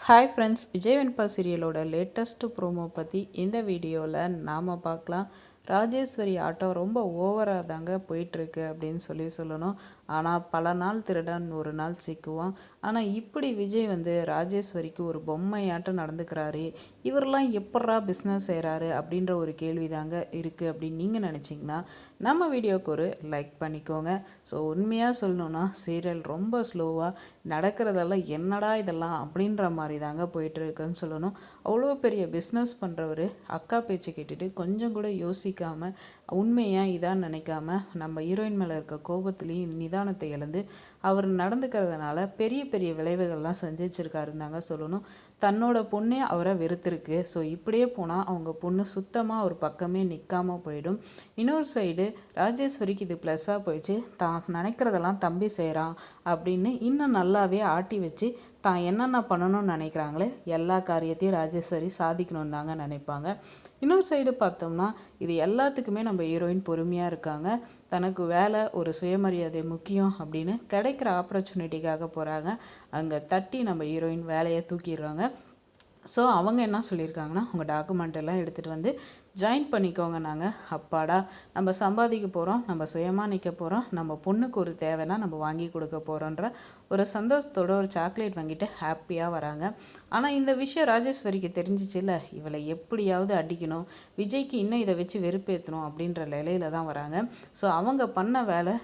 Hi friends, Vijay வெண்பா சீரியலோட latest promo பற்றி இந்த வீடியோவில் நாம் பார்க்கலாம். ராஜேஸ்வரி ஆட்டம் ரொம்ப ஓவராக தாங்க போயிட்டுருக்கு அப்படின்னு சொல்லணும். ஆனால் பல நாள் திருடன் ஒரு நாள் சிக்குவான். ஆனால் இப்படி விஜய் ராஜேஸ்வரிக்கு ஒரு பொம்மையாட்டம் நடந்துக்கிறாரு. இவரெல்லாம் எப்பட்றா பிஸ்னஸ் செய்கிறாரு அப்படின்ற ஒரு கேள்வி தாங்க இருக்குது அப்படின்னு நீங்கள் நினச்சிங்கன்னா நம்ம வீடியோவுக்கு ஒரு லைக் பண்ணிக்கோங்க. ஸோ உண்மையாக சொல்லணுன்னா சீரியல் ரொம்ப ஸ்லோவாக நடக்கிறதெல்லாம் என்னடா இதெல்லாம் அப்படின்ற மாதிரி தாங்க போயிட்டுருக்குன்னு சொல்லணும். அவ்வளோ பெரிய பிஸ்னஸ் பண்ணுறவர் அக்கா பேச்சு கேட்டுட்டு கொஞ்சம் கூட யோசிக்காமல் உண்மையாக இதான் நினைக்காம நம்ம ஹீரோயின் மேலே இருக்க கோபத்துலேயும் நிதானத்தை இழந்து அவர் நடந்துக்கிறதுனால பெரிய பெரிய விளைவுகள்லாம் செஞ்சு வச்சுருக்காருந்தாங்க சொல்லணும். தன்னோட பொண்ணே அவரை வெறுத்திருக்கு. ஸோ இப்படியே போனால் அவங்க பொண்ணு சுத்தமாக ஒரு பக்கமே நிற்காமல் போயிடும். இன்னொரு சைடு ராஜேஸ்வரிக்கு இது ப்ளஸ்ஸாக போயிடுச்சு. தான் நினைக்கிறதெல்லாம் தம்பி செய்கிறான் அப்படின்னு இன்னும் நல்லாவே ஆட்டி வச்சு தான் என்னென்ன பண்ணணும்னு நினைக்கிறாங்களே எல்லா காரியத்தையும் ராஜேஸ்வரி சாதிக்கணும்னு தாங்க நினைப்பாங்க. இன்னொரு சைடு பார்த்தோம்னா இது எல்லாத்துக்குமே நம்ம ஹீரோயின் பொறுமையாக இருக்காங்க. தனக்கு வேலை ஒரு சுயமரியாதை முக்கியம் அப்படின்னு கிடைக்கிற ஆப்பர்ச்சுனிட்டிக்காக போகிறாங்க. அங்கே தட்டி நம்ம ஹீரோயின் வேலையை தூக்கிடுறாங்க. ஸோ அவங்க என்ன சொல்லியிருக்காங்கன்னா, உங்கள் டாக்குமெண்ட் எல்லாம் எடுத்துகிட்டு ஜாயின் பண்ணிக்கோங்க. நாங்கள் அப்பாடா நம்ம சம்பாதிக்க போகிறோம், நம்ம சுயமாக நிற்க போகிறோம், நம்ம பொண்ணுக்கு ஒரு தேவைன்னா நம்ம வாங்கி கொடுக்க போகிறோன்ற ஒரு சந்தோஷத்தோட ஒரு சாக்லேட் வாங்கிட்டு ஹாப்பியாக வராங்க. ஆனால் இந்த விஷயம் ராஜேஸ்வரிக்கு தெரிஞ்சிச்சு இல்லை, இவளை எப்படியாவது அடிக்கணும், விஜய்க்கு இன்னும் இதை வச்சு வெறுப்பேற்றணும் அப்படின்ற நிலையில தான் வராங்க. ஸோ அவங்க பண்ண வேலை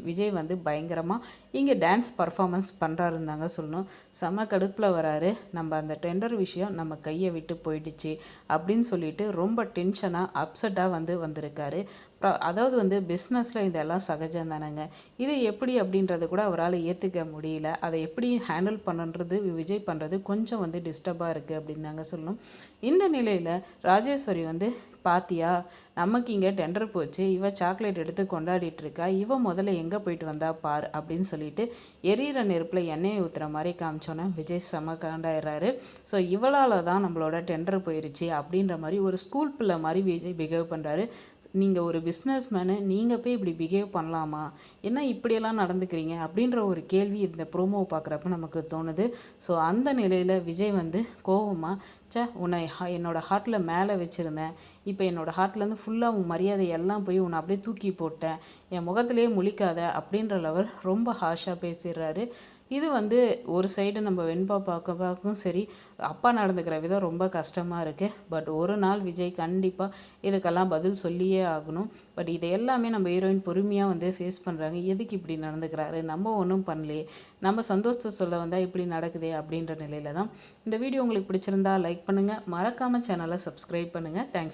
விஜய் பயங்கரமாக இங்கே டான்ஸ் பர்ஃபார்மன்ஸ் பண்ணுறாருந்தாங்க சொல்லணும். செம கடுப்பில் வராரு. நம்ம அந்த டெண்டர் விஷயம் நம்ம கையை விட்டு போயிடுச்சு அப்படின்னு சொல்லிட்டு ரொம்ப டென்ஷனாக அப்செட்டாக வந்திருக்காரு. அதாவது பிஸ்னஸில் இதெல்லாம் சகஜம் தானேங்க. இது எப்படி அப்படின்றது கூட அவரால் ஏற்றுக்க முடியல. அதை எப்படி ஹேண்டில் பண்ணுறது விஜய் பண்ணுறது கொஞ்சம் டிஸ்டர்பாக இருக்குது அப்படின்னு தாங்க சொல்லணும். இந்த நிலையில் ராஜேஸ்வரி பாத்தியா, நமக்கு இங்கே டெண்டர் போச்சு, இவ சாக்லேட் எடுத்து கொண்டாடிட்டு இருக்கா, இவ முதல்ல எங்கே போயிட்டு வந்தா பார் அப்படின்னு சொல்லிட்டு எரியிற நெருப்பில் எண்ணெயை ஊற்றுற மாதிரி காமிச்சோன்னே விஜய் செம காண்டாயிடுறாரு. ஸோ இவளால் தான் நம்மளோட டெண்டர் போயிடுச்சு அப்படின்ற மாதிரி ஒரு ஸ்கூல் பிள்ளை மாதிரி விஜய் பிஹேவ் பண்ணுறாரு. நீங்கள் ஒரு பிஸ்னஸ் மேனு, நீங்கள் போய் இப்படி பிஹேவ் பண்ணலாமா, என்ன இப்படியெல்லாம் நடந்துக்கிறீங்க அப்படின்ற ஒரு கேள்வி இந்த ப்ரோமோவை பார்க்குறப்ப நமக்கு தோணுது. ஸோ அந்த நிலையில் விஜய் கோவமாக உன்னை என்னோடய ஹார்ட்டில் மேலே வச்சுருந்தேன், இப்போ என்னோடய ஹார்ட்லேருந்து ஃபுல்லாக உன் மரியாதை எல்லாம் போய் உன்னை அப்படியே தூக்கி போட்டேன், என் முகத்திலே முழிக்காத அப்படின்ற லெவல் ரொம்ப ஹார்ஷாக பேசிடுறாரு. இது ஒரு சைடு நம்ம வெண்பா பார்க்கவும் சரி, அப்பா நடந்துக்கிற விதம் ரொம்ப கஷ்டமாக இருக்குது. பட் ஒரு நாள் விஜய் கண்டிப்பாக இதுக்கெல்லாம் பதில் சொல்லியே ஆகணும். பட் இதை எல்லாமே நம்ம ஹீரோயின் பொறுமையாக ஃபேஸ் பண்ணுறாங்க. எதுக்கு இப்படி நடந்துக்கிறாரு, நம்ம ஒன்றும் பண்ணலையே, நம்ம சந்தோஷத்தை சொல்ல வந்தால் இப்படி நடக்குதே அப்படின்ற நிலையில தான். இந்த வீடியோ உங்களுக்கு பிடிச்சிருந்தா லைக் பண்ணுங்கள், மறக்காமல் சேனலை சப்ஸ்கிரைப் பண்ணுங்கள். தேங்க்ஸ்.